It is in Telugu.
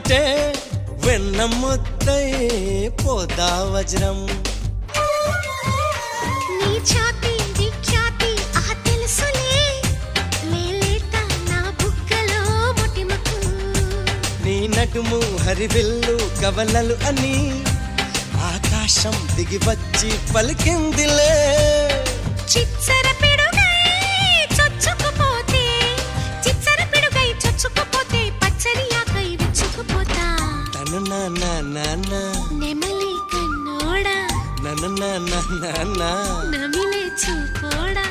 ఉంటే వెన్న ముద్దై పోదా వజ్రం. నీ ఛాతి విఖ్యాతి ఆ తెలుసులే లేలేత నా బుగ్గలో మొటిమకు. నీ నడుము హరివిల్లు కవలలు అని ఆకాశం దిగి వచ్చి పలికిందిలే. చిచ్చర పిడుగై చొచ్చుకుపోతే చిచ్చర పిడుగై చొచ్చుకుపోతే పచ్చని ఆకై విచ్చుకుపోతా. తను నా నెమలి కన్నోడా నన్ను నమిలే చూపోడా.